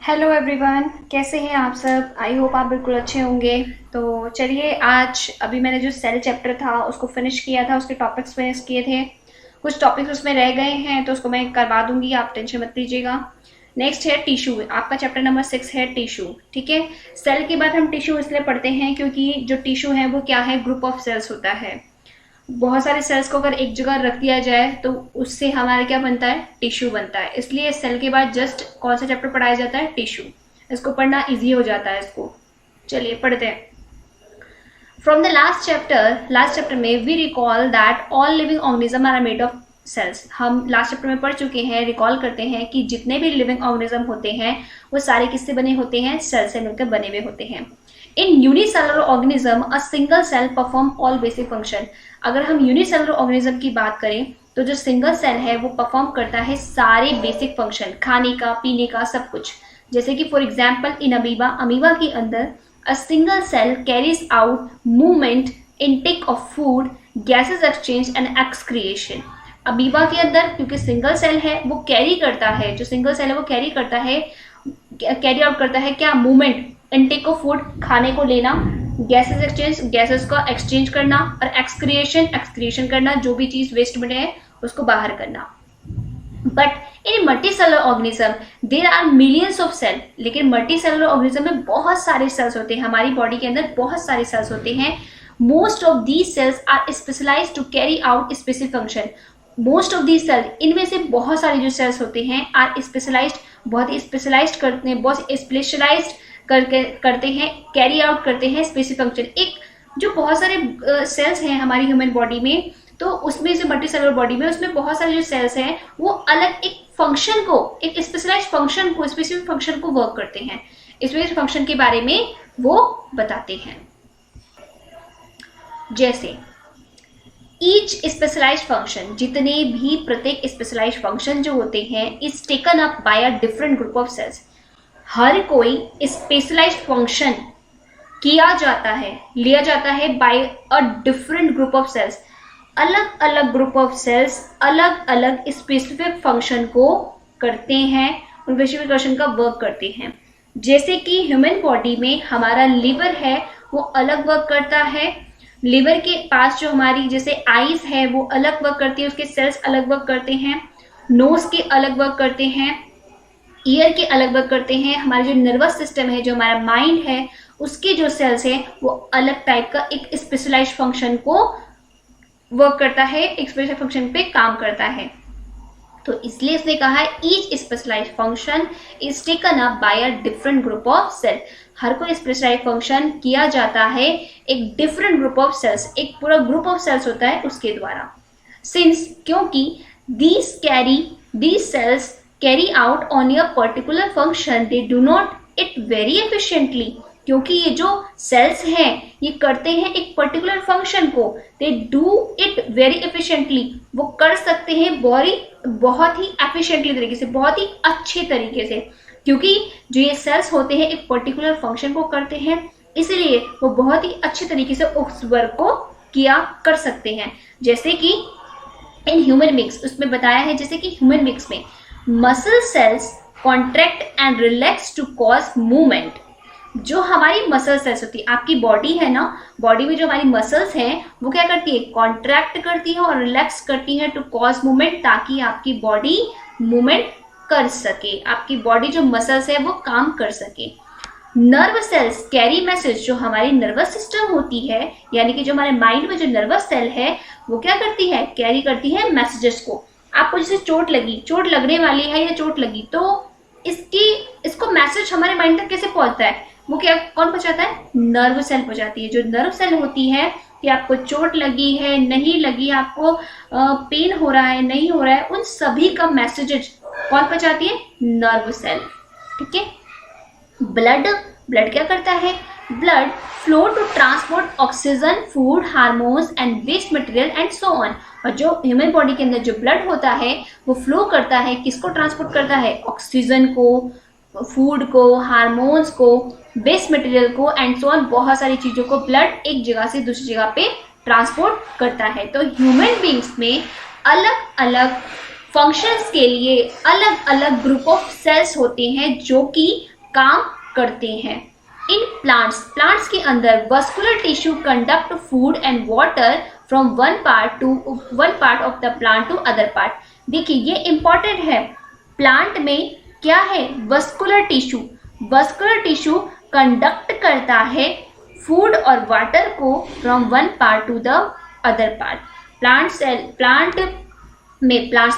Hello everyone, कैसे हैं आप सब। आई होप आप बिल्कुल अच्छे होंगे। तो चलिए, आज अभी मैंने जो सेल चैप्टर था उसको फिनिश किया था, उसके टॉपिक्स फिनिश किए थे। कुछ टॉपिक्स उसमें रह गए हैं तो उसको मैं करवा दूंगी, आप टेंशन मत लीजिएगा। नेक्स्ट है टिश्यू, आपका चैप्टर नंबर 6 है टिश्यू। ठीक है, सेल के बाद हम टिश्यू इसलिए पढ़ते हैं क्योंकि जो टिश्यू है वो क्या है, ग्रुप ऑफ सेल्स होता है। बहुत सारे सेल्स को अगर एक जगह रख दिया जाए तो उससे हमारा क्या बनता है, टिश्यू बनता है। इसलिए सेल के बाद जस्ट कौन सा चैप्टर पढ़ाया जाता है, टिश्यू। इसको पढ़ना इजी हो जाता है इसको। चलिए पढ़ते हैं। फ्रॉम द लास्ट चैप्टर में we recall that all living organism are made of cells. हम लास्ट चैप्टर में पढ़ चुके हैं, रिकॉल करते हैं कि जितने भी लिविंग ऑर्गेनिज्म होते हैं वो सारे किससे बने होते हैं, सेल से मिलकर बने हुए होते हैं। In unicellular organism a single cell perform all basic function. अगर हम यूनिसेलुलर ऑर्गेनिज्म की बात करें तो जो सिंगल सेल है वो परफॉर्म करता है सारे बेसिक फंक्शन, खाने का, पीने का, सब कुछ। जैसे कि फॉर एग्जाम्पल इन अमीबा के अंदर a single cell carries out movement, intake of food, gases exchange and excretion. Amoeba के अंदर क्योंकि सिंगल सेल है वो कैरी करता है, जो सिंगल सेल है वो कैरी करता है, कैरी आउट करता है क्या, मूवमेंट, इनटेक ऑफ फूड, खाने को लेना, गैसेस एक्सचेंज, गैसेस का एक्सचेंज करना, और एक्सक्रिएशन करना, जो भी चीज वेस्ट में है उसको बाहर करना। But in multicellular organism there are millions of cell. लेकिन मल्टीसेलुलर ऑर्गेनिज्म में बहुत सारे सेल्स होते हैं, हमारी बॉडी के अंदर बहुत सारे सेल्स होते हैं। Most of these cells are specialized to carry out specific function. Most of these cells, इनमें से बहुत सारे जो सेल्स होते हैं आर स्पेशलाइज्ड, बहुत ही स्पेशलाइज्ड करते हैं, बहुत स्पेशलाइज्ड करते हैं, कैरी आउट करते हैं स्पेसिफिक फंक्शन। एक जो बहुत सारे सेल्स हैं हमारी ह्यूमन बॉडी में, तो उसमें से मल्टीसेलुलर बॉडी में उसमें बहुत सारे जो सेल्स हैं वो अलग एक फंक्शन को, एक स्पेशलाइज्ड फंक्शन को, स्पेसिफिक फंक्शन को वर्क करते हैं। स्पेसिफिक फंक्शन के बारे में वो बताते हैं। जैसे ईच स्पेशलाइज्ड फंक्शन, जितने भी प्रत्येक स्पेशलाइज्ड फंक्शन जो होते हैं is taken up by a different group of cells. हर कोई स्पेशलाइज्ड फंक्शन किया जाता है, लिया जाता है by a different group of cells. अलग अलग ग्रुप ऑफ सेल्स अलग अलग स्पेसिफिक फंक्शन को करते हैं, उन स्पेसिफिक फंक्शन का वर्क करते हैं। जैसे कि ह्यूमन बॉडी में हमारा लिवर है वो अलग वर्क करता है। लिवर के पास जो हमारी जैसे आईज है वो अलग वर्क करती है, उसके सेल्स अलग वर्क करते हैं। नोज के अलग वर्क करते हैं, ईयर के अलग वर्क करते हैं। हमारे जो नर्वस सिस्टम है, जो हमारा माइंड है, उसके जो सेल्स है वो अलग टाइप का एक स्पेशलाइज्ड फंक्शन को वर्क करता है, एक स्पेशल फंक्शन पे काम करता है। तो इसलिए इसने कहा है each specialised function is taken up by a different group of cell. हर कोई स्पेशलाइज्ड फंक्शन किया जाता है एक डिफरेंट ग्रुप ऑफ सेल्स, एक पूरा ग्रुप ऑफ सेल्स होता है उसके द्वारा। सिंस, क्योंकि these cells carry out only a particular function, they do not it very efficiently। क्योंकि ये जो सेल्स हैं ये करते हैं एक पर्टिकुलर फंक्शन को, they do it very efficiently, वो कर सकते हैं बहुत ही एफिशिएंटली तरीके से, बहुत ही अच्छे तरीके से। क्योंकि जो ये सेल्स होते हैं एक पर्टिकुलर फंक्शन को करते हैं, इसलिए वो बहुत ही अच्छे तरीके से उस वर्क को किया कर सकते हैं। जैसे कि इन ह्यूमन मिक्स, उसमें बताया है जैसे कि ह्यूमन मिक्स में muscle cells contract and relax to cause movement. जो हमारी मसल सेल्स होती है, आपकी बॉडी है ना, बॉडी में जो हमारी मसल्स हैं वो क्या करती है, कॉन्ट्रैक्ट करती है और रिलैक्स करती है टू कॉज मूवमेंट, ताकि आपकी बॉडी मूवमेंट कर सके, आपकी बॉडी जो मसल्स है वो काम कर सके। नर्व सेल्स कैरी मैसेज, जो हमारी नर्वस सिस्टम होती है, यानी कि जो हमारे माइंड में जो नर्वस सेल है वो क्या करती है, कैरी करती है मैसेजेस को। आपको जैसे चोट लगी, चोट लगने वाली है या चोट लगी, तो इसको मैसेज हमारे माइंड तक कैसे पहुंचता है, वो क्या, कौन पहुंचाता है, नर्व सेल पहुंचाती है। जो नर्व सेल होती है कि आपको चोट लगी है, नहीं लगी, आपको पेन हो रहा है, नहीं हो रहा है, उन सभी का मैसेजेज कौन पहुंचाती है, नर्व सेल। ठीक है। ब्लड क्या करता है, blood flow to transport oxygen, food, hormones and waste material and so on. और जो ह्यूमन बॉडी के अंदर जो ब्लड होता है वो फ्लो करता है, किसको ट्रांसपोर्ट करता है, ऑक्सीजन को, फूड को, हार्मोन्स को, वेस्ट मटेरियल को एंड सो ऑन, बहुत सारी चीजों को ब्लड एक जगह से दूसरी जगह पे ट्रांसपोर्ट करता है। तो ह्यूमन बींग्स में अलग अलग फंक्शंस के लिए अलग अलग ग्रुप ऑफ सेल्स होते हैं जो कि काम करते हैं। इन प्लांट्स के अंदर vascular tissue conduct food and water from one part of the plant to other part. देखिए ये इंपॉर्टेंट है, प्लांट में क्या है, वस्कुलर टिश्यू कंडक्ट करता है फूड और वाटर को from one part two the other part.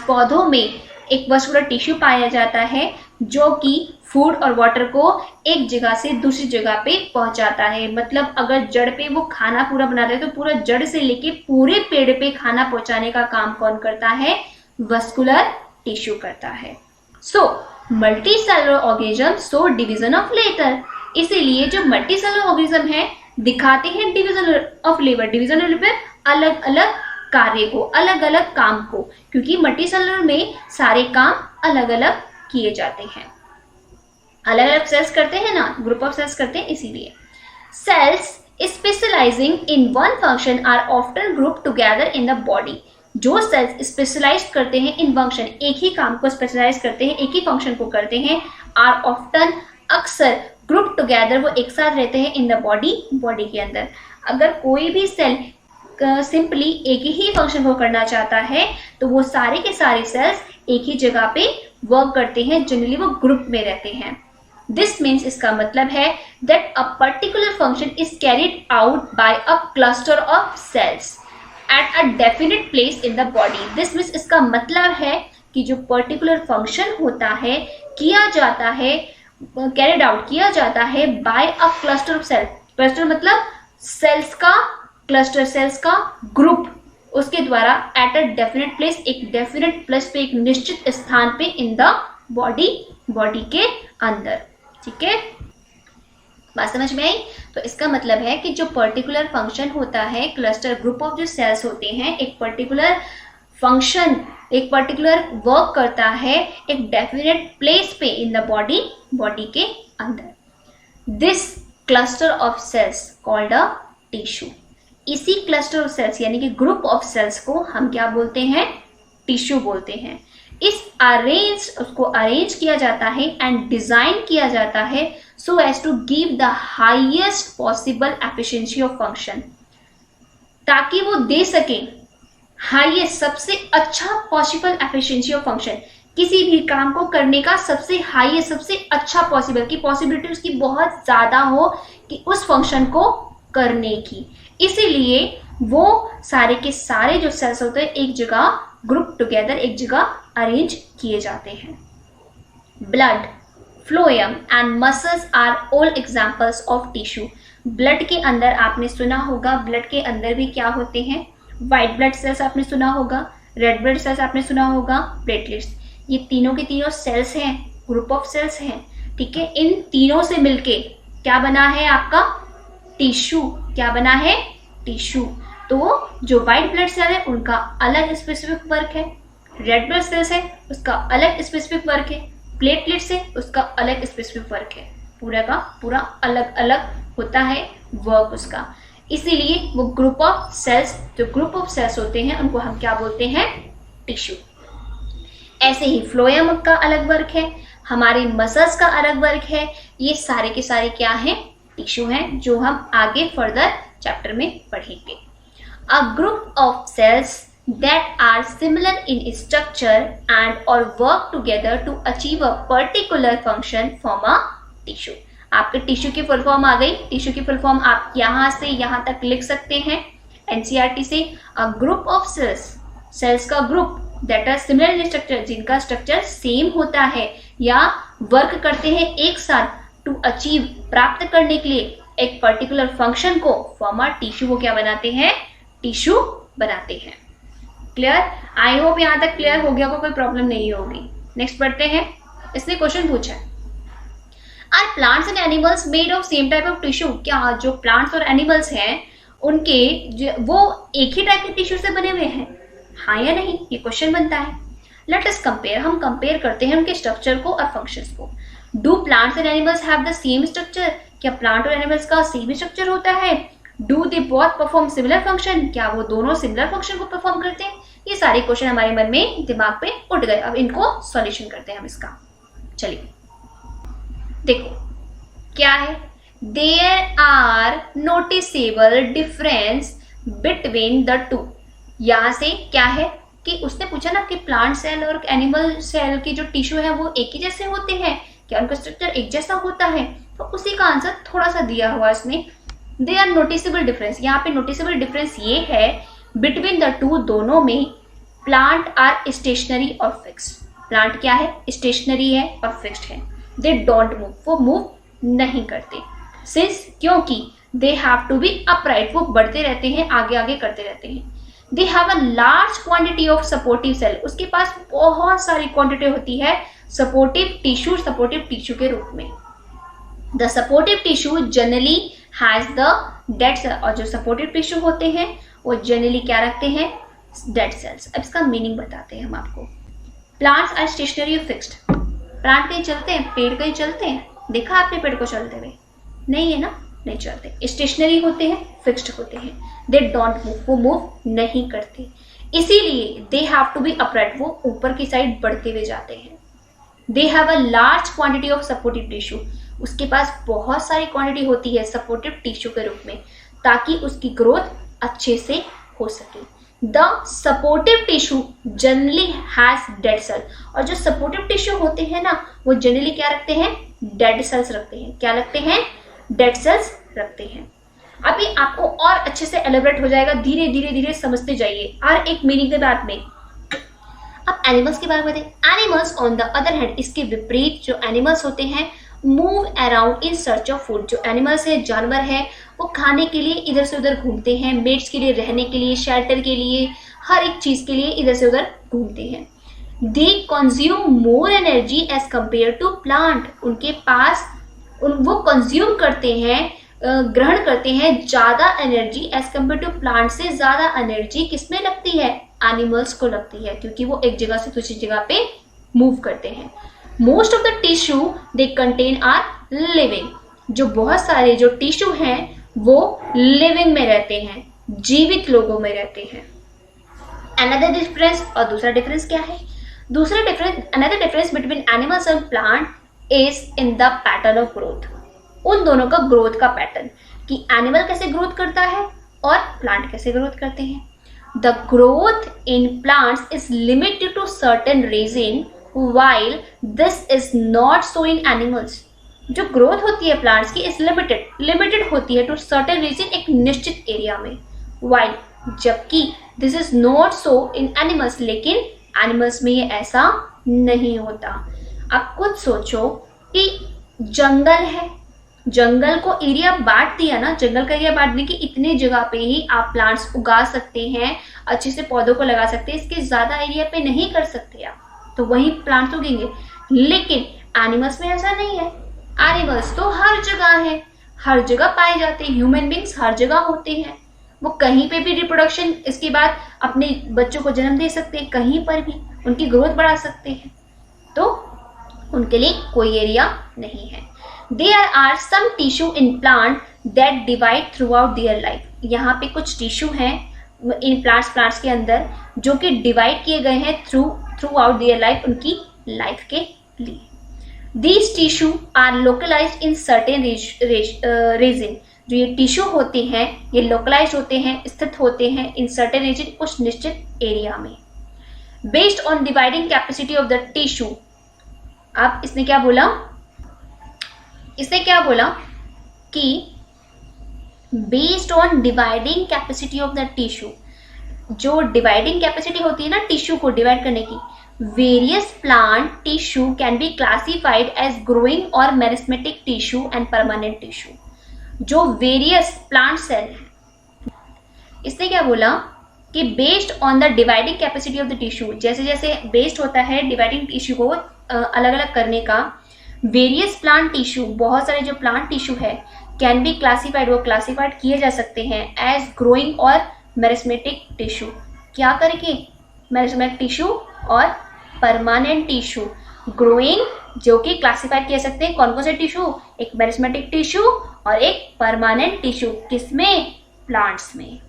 पौधों में एक वस्कुलर टिश्यू पाया जाता है जो कि फूड और वाटर को एक जगह से दूसरी जगह पे पहुंचाता है। मतलब अगर जड़ पे वो खाना पूरा बनाते हैं तो पूरा जड़ से लेके पूरे पेड़ पे खाना पहुंचाने का काम कौन करता है, वस्कुलर टिश्यू करता है। So multicellular organism show division of labour. इसीलिए जो मल्टीसेलुलर ऑर्गेनिज्म है दिखाते हैं division of labour. Division of labour अलग अलग कार्य को, अलग अलग काम को, क्योंकि मल्टीसेलुलर में सारे काम अलग अलग किए जाते हैं, अलग अलग सेल्स करते हैं ना, ग्रुप ऑफ सेल्स करते हैं इसीलिए। Cells specializing in one function are often group together in the body. जो सेल्स स्पेशलाइज करते हैं इन फंक्शन, एक ही काम को स्पेशलाइज करते हैं, एक ही फंक्शन को करते हैं, आर ऑफ्टन अक्सर ग्रुप टुगेदर, वो एक साथ रहते हैं इन द बॉडी के अंदर। अगर कोई भी सेल सिंपली एक ही फंक्शन को करना चाहता है तो वो सारे के सारे सेल्स एक ही जगह पे वर्क करते हैं, जनरली वो ग्रुप में रहते हैं। दिस मीन्स, इसका मतलब है that a particular function is carried out by a cluster of cells at a definite place in the body. This means, इसका मतलब है कि जो पर्टिकुलर फंक्शन होता है, किया जाता है, कैरिड आउट किया जाता है by a cluster of cells. Cluster मतलब सेल्स का क्लस्टर, सेल्स का ग्रुप, उसके द्वारा एट अ डेफिनेट प्लेस, एक डेफिनेट प्लेस पे, एक निश्चित स्थान पे इन द बॉडी के अंदर। ठीक है, बात समझ में आई? तो इसका मतलब है कि जो पर्टिकुलर फंक्शन होता है, क्लस्टर ग्रुप ऑफ जो सेल्स होते हैं, एक पर्टिकुलर फंक्शन, एक पर्टिकुलर वर्क करता है एक डेफिनेट प्लेस पे इन द बॉडी के अंदर। This cluster of cells called a tissue. इसी क्लस्टर ऑफ सेल्स यानी कि ग्रुप ऑफ सेल्स को हम क्या बोलते हैं, टिश्यू बोलते हैं। उसको अरेंज किया जाता है एंड डिजाइन किया जाता है so as to give the highest possible efficiency of function, ताकि वो दे सके हाईएस्ट, सबसे अच्छा पॉसिबल एफिशिएंसी ऑफ फंक्शन, किसी भी काम को करने का सबसे हाईएस्ट, सबसे अच्छा पॉसिबल, की पॉसिबिलिटी उसकी बहुत ज्यादा हो कि उस फंक्शन को करने की। इसीलिए वो सारे के सारे जो सेल्स होते हैं एक जगह ग्रुप टुगेदर, एक जगह अरेंज किए जाते हैं। Blood, phloem and muscles are all examples of tissue. Blood के अंदर आपने सुना होगा, ब्लड के अंदर भी क्या होते हैं, व्हाइट ब्लड सेल्स आपने सुना होगा, रेड ब्लड सेल्स आपने सुना होगा, प्लेटलेट्स। ये तीनों के तीनों सेल्स हैं, ग्रुप ऑफ सेल्स हैं। ठीक है, इन तीनों से मिलके क्या बना है आपका, टिश्यू। क्या बना है, टिश्यू। तो जो व्हाइट ब्लड सेल है उनका अलग स्पेसिफिक वर्क है, रेड ब्लड सेल्स है उसका अलग स्पेसिफिक वर्क है, प्लेटलेट्स है उसका अलग स्पेसिफिक वर्क है, पूरा का पूरा अलग अलग होता है वर्क उसका। इसीलिए वो ग्रुप ऑफ सेल्स, जो ग्रुप ऑफ सेल्स होते हैं उनको हम क्या बोलते हैं, टिश्यू। ऐसे ही फ्लोएम का अलग वर्क है, हमारे मसल्स का अलग वर्क है, ये सारे के सारे क्या हैं, टिश्यू हैं, जो हम आगे फर्दर चैप्टर में पढ़ेंगे। A group of cells that are similar in structure and or work together to achieve a particular function form a tissue। आपके टिश्यू की फुल फॉर्म आ गई। टिश्यू की फुल फॉर्म आप यहाँ से यहाँ तक लिख सकते हैं एनसीईआरटी से। A group of cells, cells का group that are similar in structure, जिनका स्ट्रक्चर सेम होता है या वर्क करते हैं एक साथ, टू अचीव, प्राप्त करने के लिए एक पर्टिकुलर फंक्शन को, फॉर्म अ टिश्यू, वो क्या बनाते हैं, टिश्यू बनाते हैं। क्लियर? आई होप यहाँ तक क्लियर हो गया, कोई प्रॉब्लम नहीं होगी। नेक्स्ट पढ़ते हैं। इसने क्वेश्चन पूछा है, are plants and animals made of same type of tissue. क्या जो प्लांट्स और एनिमल्स हैं उनके वो एक ही टाइप के टिश्यू से बने हुए हैं, हाँ या नहीं, ये क्वेश्चन बनता है। लेट अस कंपेयर, हम कंपेयर करते हैं उनके स्ट्रक्चर को और फंक्शंस को। Do plants and animals have the same structure. क्या प्लांट और एनिमल्स का सेम स्ट्रक्चर होता है? Do they both perform similar function. क्या वो दोनों सिमिलर फंक्शन को परफॉर्म करते हैं? ये सारे क्वेश्चन हमारे मन में, दिमाग पे उठ गए। अब इनको सॉल्यूशन करते हैं हम इसका। चलिए देखो, क्या है? There are noticeable difference between the two. यहाँ से क्या है कि उसने पूछा ना कि प्लांट सेल और एनिमल सेल की जो टिश्यू है वो एक ही जैसे होते हैं क्या, उनका स्ट्रक्चर एक जैसा होता है? तो उसी का आंसर थोड़ा सा दिया हुआ इसने, दे आर नोटिसेबल डिफरेंस। यहाँ पे नोटिसेबल डिफरेंस ये है बिटवीन द टू, दोनों में, प्लांट आर स्टेशनरी और फिक्स्ड। प्लांट क्या है? स्टेशनरी है और फिक्स्ड है। दे डोंट मूव, वो मूव नहीं करते। सिंस, क्योंकि they have to be upright, वो बढ़ते रहते हैं, आगे आगे करते रहते हैं। They have a large quantity of supportive cell, उसके पास बहुत सारी क्वांटिटी होती है सपोर्टिव टिश्यू के रूप में। The supportive tissue generally has the dead cell, और जो सपोर्टिव टिश्यू होते हैं वो जनरली क्या रखते हैं? Dead cells. अब इसका मीनिंग बताते हैं हम आपको। प्लांट्स आर स्टेशनरी और फिक्स्ड। प्लांट कहीं चलते हैं? पेड़ कहीं चलते हैं? देखा आपने पेड़ को चलते हुए? नहीं है ना, नहीं चलते। स्टेशनरी होते हैं, फिक्स्ड होते हैं। दे डोंट मूव, वो मूव नहीं करते, इसीलिए they have to be upright, वो ऊपर की साइड बढ़ते हुए जाते हैं। They have a large quantity of supportive tissue, उसके पास बहुत सारी क्वांटिटी होती है सपोर्टिव टिश्यू के रूप में, ताकि उसकी ग्रोथ अच्छे से हो सके। The supportive tissue generally has dead cell, और जो सपोर्टिव टिश्यू होते हैं ना वो जनरली क्या रखते हैं? डेड सेल्स रखते हैं। क्या रखते हैं? डेड सेल्स रखते हैं। अभी आपको और अच्छे से एलिब्रेट हो जाएगा, धीरे धीरे धीरे समझते जाइए हर एक मीनिंग के बाद में। अब एनिमल्स के बारे में बताएं। Animals on the other hand, इसके विपरीत जो एनिमल्स होते हैं, move around in search of food. जो एनिमल्स है, जानवर है, वो खाने के लिए इधर से उधर घूमते हैं, मेट्स के लिए, रहने के लिए, शेल्टर के लिए, हर एक चीज के लिए इधर से उधर घूमते हैं। They consume more energy as compared to plant, उनके पास वो कंज्यूम करते हैं, ग्रहण करते हैं ज्यादा energy as compared to plant से। ज्यादा एनर्जी किसमें लगती है? एनिमल्स को लगती है, क्योंकि वो एक जगह से दूसरी जगह पे मूव करते हैं। Most of the tissue they contain are living, जो बहुत सारे जो टिश्यू हैं वो लिविंग में रहते हैं, जीवित लोगों में रहते हैं। अनदर डिफरेंस, और दूसरा डिफरेंस क्या है? दूसरा difference, another difference between animals and plant is in the pattern of growth. उन दोनों का ग्रोथ का पैटर्न, कि एनिमल कैसे ग्रोथ करता है और प्लांट कैसे ग्रोथ करते हैं। The growth in plants is limited to certain region, while this is not so in animals। जो ग्रोथ होती है प्लांट्स की इज लिमिटेड होती है टू सर्टेन रीजन, एक निश्चित एरिया में। while, जबकि this is not so in animals, लेकिन एनिमल्स में ये ऐसा नहीं होता। आप खुद सोचो कि जंगल है, जंगल को एरिया बांट दिया ना, जंगल का एरिया बांटने की इतने जगह पे ही आप प्लांट्स उगा सकते हैं, अच्छे से पौधों को लगा सकते हैं, इसके ज्यादा एरिया पे नहीं कर सकते आप, तो वही प्लांट्स उगेंगे। लेकिन एनिमल्स में ऐसा नहीं है। एनिमल्स तो हर जगह है, हर जगह पाए जाते हैं, ह्यूमन बींग्स हर जगह होते हैं, वो कहीं पे भी रिप्रोडक्शन, इसके बाद अपने बच्चों को जन्म दे सकते हैं, कहीं पर भी उनकी ग्रोथ बढ़ा सकते हैं, तो उनके लिए कोई एरिया नहीं है। There are some tissue in plant that divide throughout their life. यहाँ पे कुछ टिश्यू हैं इन प्लांट्स के अंदर जो कि डिवाइड किए गए हैं थ्रू आउट देयर लाइफ, उनकी लाइफ के लिए। These tissue are localized in certain region. जो ये टिश्यू होते हैं ये लोकलाइज होते हैं, स्थित होते हैं इन सर्टेन रीजन, कुछ निश्चित एरिया में। Based on dividing capacity of the tissue. अब इसने क्या बोला? इसने क्या बोला कि based on dividing capacity of the tissue, जो डिवाइडिंग कैपेसिटी होती है ना टिश्यू को डिवाइड करने की, various plant tissue can be classified as growing और meristematic tissue and permanent tissue. जो वेरियस प्लांट सेल है, इसने क्या बोला कि based on the dividing capacity of the tissue, जैसे जैसे बेस्ड होता है डिवाइडिंग टिश्यू को अलग अलग करने का, वेरियस प्लांट टिश्यू, बहुत सारे जो प्लांट टिश्यू है, कैन बी क्लासिफाइड, वो क्लासिफाइड किए जा सकते हैं एज ग्रोइंग और मेरिस्मेटिक टिश्यू। क्या करके? मेरिस्मेटिक टिश्यू और परमानेंट टिश्यू। ग्रोइंग जो कि क्लासिफाइड किए सकते हैं कौन कौन से टिश्यू, एक मेरिस्मेटिक टिश्यू और एक परमानेंट टिश्यू, किसमें? प्लांट्स में।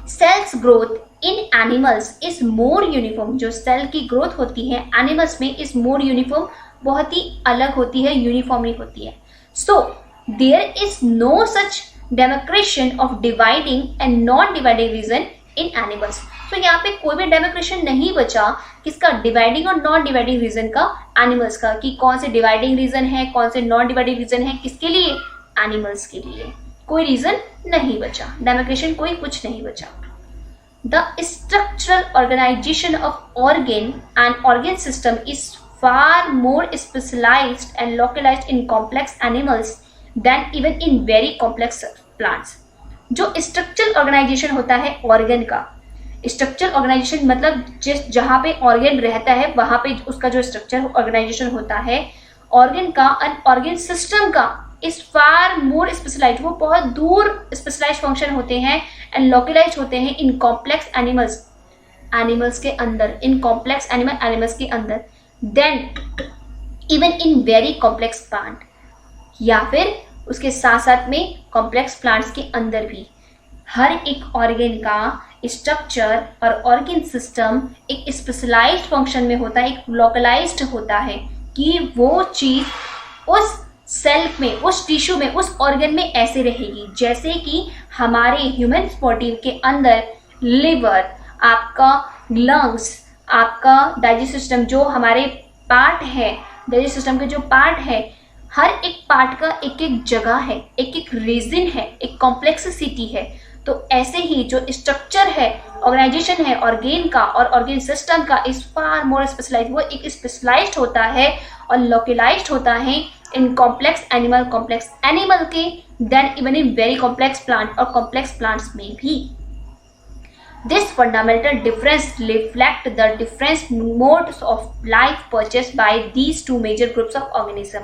Cells growth in animals is more uniform. जो सेल की ग्रोथ होती है एनिमल्स में इज मोर यूनिफॉर्म, बहुत ही अलग होती है, यूनिफॉर्मली होती है। So there is no such demarcation of dividing and non-dividing region in animals. तो यहाँ पे कोई भी डेमोक्रेशन नहीं बचा किसका, डिवाइडिंग और नॉन डिवाइडिंग रीजन का, एनिमल्स का, कि कौन से डिवाइडिंग रीजन है, कौन से नॉन डिवाइडिंग रीजन है, किसके लिए, एनिमल्स के लिए। कोई रीजन नहीं बचा, डेमोक्रेशन कोई कुछ नहीं बचा। The structural organization of organ and organ system is far more specialized and localized in complex animals than even in very complex plants. जो स्ट्रक्चरल ऑर्गेनाइजेशन होता है ऑर्गन का, स्ट्रक्चरल ऑर्गेनाइजेशन मतलब जिस जहाँ पे ऑर्गन रहता है वहाँ पे उसका जो स्ट्रक्चर ऑर्गेनाइजेशन होता है ऑर्गन का एंड ऑर्गन सिस्टम का इज फार मोर स्पेशलाइज्ड, वो बहुत दूर स्पेशलाइज्ड फंक्शन होते हैं एंड लोकलाइज्ड होते हैं इन कॉम्प्लेक्स एनिमल्स के अंदर, इन कॉम्प्लेक्स एनिमल्स के अंदर, then even in very complex plant, या फिर उसके साथ साथ में कॉम्प्लेक्स प्लांट्स के अंदर भी। हर एक ऑर्गन का स्ट्रक्चर और ऑर्गन सिस्टम एक स्पेशलाइज्ड फंक्शन में होता है, एक लोकलाइज्ड होता है कि वो चीज़ उस सेल में, उस टिश्यू में, उस ऑर्गन में ऐसे रहेगी। जैसे कि हमारे ह्यूमन बॉडी के अंदर लिवर, आपका लंग्स, आपका डाइजेस्ट सिस्टम, जो हमारे पार्ट है, डाइजेस्ट सिस्टम के जो पार्ट है, हर एक पार्ट का एक एक जगह है, एक एक रीजन है, एक कॉम्प्लेक्सिटी है। तो ऐसे ही जो स्ट्रक्चर है, ऑर्गेनाइजेशन है ऑर्गेन का और ऑर्गेन सिस्टम का इज फार मोर स्पेशलाइज्ड, वो एक स्पेशलाइज्ड होता है और लोकलाइज्ड होता है इन कॉम्प्लेक्स एनिमल के, then even in very complex plant और कॉम्प्लेक्स प्लांट्स में भी। This fundamental difference reflects the different modes of life purchased by these two major groups of organism.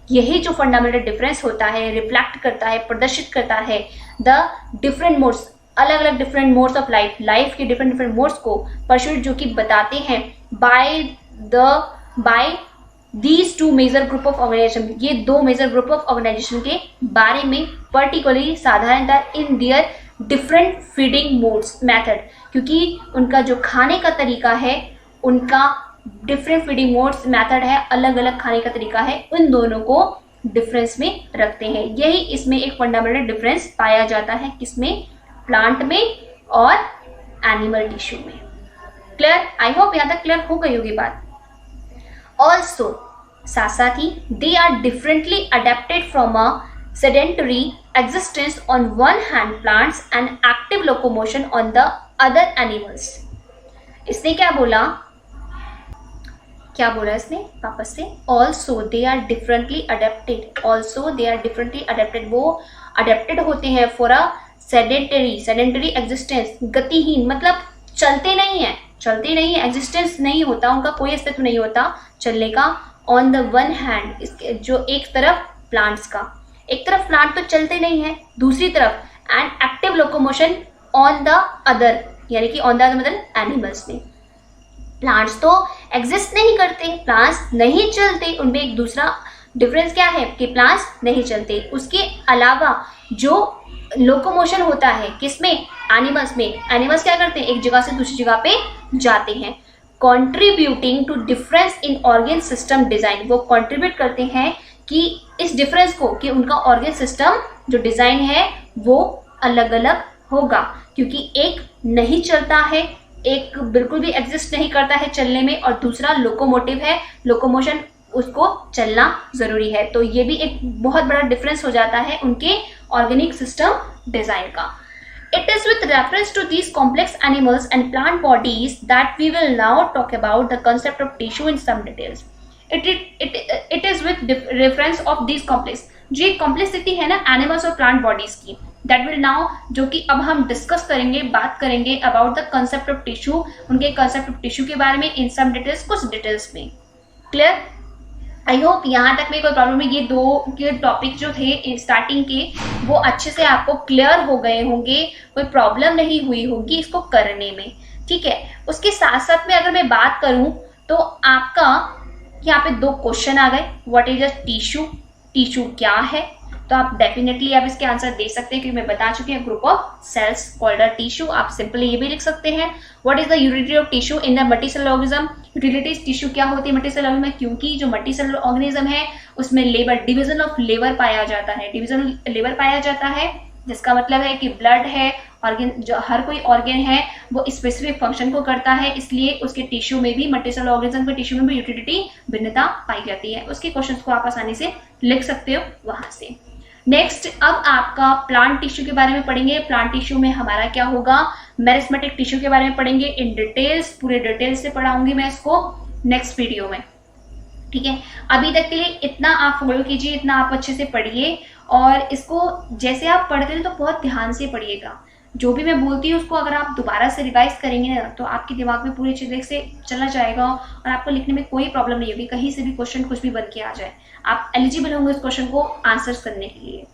यही जो फंडामेंटल डिफरेंस होता है, रिफ्लेक्ट करता है, प्रदर्शित करता है द डिफरेंट मोड्स, अलग अलग डिफरेंट मोड्स ऑफ लाइफ के डिफरेंट मोड्स को परस्यूट जो कि बताते हैं by these two major group of organization, ये दो मेजर ग्रुप ऑफ ऑर्गेनाइजेशन के बारे में पर्टिकुलरली साधारणतः इन दियर डिफरेंट फीडिंग मोड्स मेथड, क्योंकि उनका जो खाने का तरीका है, उनका डिफरेंट फीडिंग मोड्स मेथड है, अलग अलग खाने का तरीका है, उन दोनों को डिफरेंस में रखते हैं। यही इसमें एक फंडामेंटल डिफरेंस पाया जाता है, किसमें, प्लांट में और एनिमल टिश्यू में। क्लियर? आई होप यहाँ तक क्लियर हो गई होगी बात। ऑल्सो साथ साथ ही they are differently adapted from a sedentary existence on one hand plants and active locomotion on the other animals. इसने क्या बोला इसने वापस से, also they are differently adapted, वो adapted होते हैं for a sedentary existence, गतिहीन मतलब चलते नहीं है, existence नहीं होता, उनका कोई अस्तित्व नहीं होता चलने का, on the one hand, इसके जो एक तरफ प्लांट्स का, एक तरफ प्लांट तो चलते नहीं है, दूसरी तरफ and active locomotion on the other, यानी कि ऑन द अदर मतलब एनिमल्स में। प्लांट्स तो एग्जिस्ट नहीं करते, प्लांट्स नहीं चलते, उनमें एक दूसरा डिफरेंस क्या है कि प्लांट्स नहीं चलते। उसके अलावा जो लोकोमोशन होता है किसमें, एनिमल्स में, एनिमल्स क्या करते हैं, एक जगह से दूसरी जगह पे जाते हैं। Contributing to difference in organ system design, वो कॉन्ट्रीब्यूट करते हैं कि इस डिफरेंस को, कि उनका ऑर्गन सिस्टम जो डिजाइन है वो अलग अलग होगा, क्योंकि एक नहीं चलता है, एक बिल्कुल भी एग्जिस्ट नहीं करता है चलने में, और दूसरा लोकोमोटिव है, लोकोमोशन, उसको चलना जरूरी है। तो ये भी एक बहुत बड़ा डिफरेंस हो जाता है उनके ऑर्गेनिक सिस्टम डिजाइन का। It is with reference to these complex animals and plant bodies that we will now talk about the concept of tissue in some details. It is with reference of these complex, जो एक complexity है ना animals और plant bodies की, that will now, जो कि अब हम डिस्कस करेंगे, बात करेंगे about the concept of tissue, उनके कंसेप्ट ऑफ टिश्यू के बारे में इन सम डिटेल्स, कुछ डिटेल्स में। क्लियर? आई होप यहाँ तक में कोई प्रॉब्लम नहीं, ये दो के टॉपिक जो थे स्टार्टिंग के वो अच्छे से आपको क्लियर हो गए होंगे, कोई प्रॉब्लम नहीं हुई होगी इसको करने में, ठीक है। उसके साथ साथ में अगर मैं बात करूँ तो आपका यहाँ पे दो क्वेश्चन आ गए, what is a tissue, tissue क्या है, तो आप डेफिनेटली आप इसके आंसर दे सकते हैं, क्योंकि मैं बता चुकी हूँ group of cells called a tissue. आप सिंपली ये भी लिख सकते हैं what is the utility of tissue in the multicellular organism. Utilities tissue क्या होती है मल्टीसेलुलर में, क्योंकि जो मल्टीसेलुलर ऑर्गेनिज्म है उसमें लेबर डिवीजन ऑफ लेबर पाया जाता है, डिवीजन लेबर पाया जाता है, जिसका मतलब है कि ब्लड है, ऑर्गेन, जो हर कोई ऑर्गेन है वो स्पेसिफिक फंक्शन को करता है, इसलिए उसके टिश्यू में भी मल्टीसेलुलर ऑर्गेनिज्म के टिश्यू में भी यूटिलिटी भिन्नता पाई जाती है। उसके क्वेश्चंस को आप आसानी से लिख सकते हो वहां से। नेक्स्ट अब आपका प्लांट टिश्यू के बारे में पढ़ेंगे। प्लांट टिश्यू में हमारा क्या होगा, मेरिस्टेमेटिक टिश्यू के बारे में पढ़ेंगे इन डिटेल्स, पूरे डिटेल्स से पढ़ाऊंगी मैं इसको नेक्स्ट वीडियो में। ठीक है, अभी तक के लिए इतना आप फॉलो कीजिए, इतना आप अच्छे से पढ़िए, और इसको जैसे आप पढ़ते हैं तो बहुत ध्यान से पढ़िएगा। जो भी मैं बोलती हूँ उसको अगर आप दोबारा से रिवाइज करेंगे ना तो आपके दिमाग में पूरी अच्छे से चला जाएगा और आपको लिखने में कोई प्रॉब्लम नहीं होगी, कहीं से भी क्वेश्चन कुछ भी बन के आ जाए आप एलिजिबल होंगे इस क्वेश्चन को आंसर्स करने के लिए।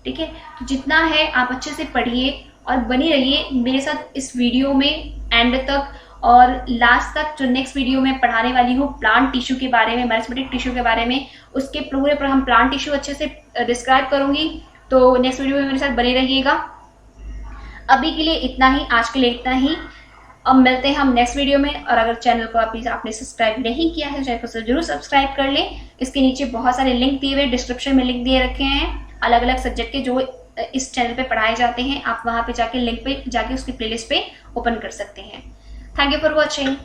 ठीक है, तो जितना है आप अच्छे से पढ़िए और बनी रहिए मेरे साथ इस वीडियो में एंड तक, और लास्ट तक जो नेक्स्ट वीडियो में पढ़ाने वाली हूँ प्लांट टिश्यू के बारे में, मेरिस्टेमेटिक टिश्यू के बारे में, उसके पूरे पर हम प्लांट टिश्यू अच्छे से डिस्क्राइब करूंगी। तो नेक्स्ट वीडियो में मेरे साथ बने रहिएगा। अभी के लिए इतना ही, आज के लिए इतना ही। अब मिलते हैं हम नेक्स्ट वीडियो में, और अगर चैनल को आपने सब्सक्राइब नहीं किया है चैनल को जरूर सब्सक्राइब कर लें। इसके नीचे बहुत सारे लिंक दिए हुए, डिस्क्रिप्शन में लिंक दिए रखे हैं अलग अलग सब्जेक्ट के जो इस चैनल पे पढ़ाए जाते हैं। आप वहां पे जाके लिंक पे जाके उसकी प्लेलिस्ट पे ओपन कर सकते हैं। Thank you for watching.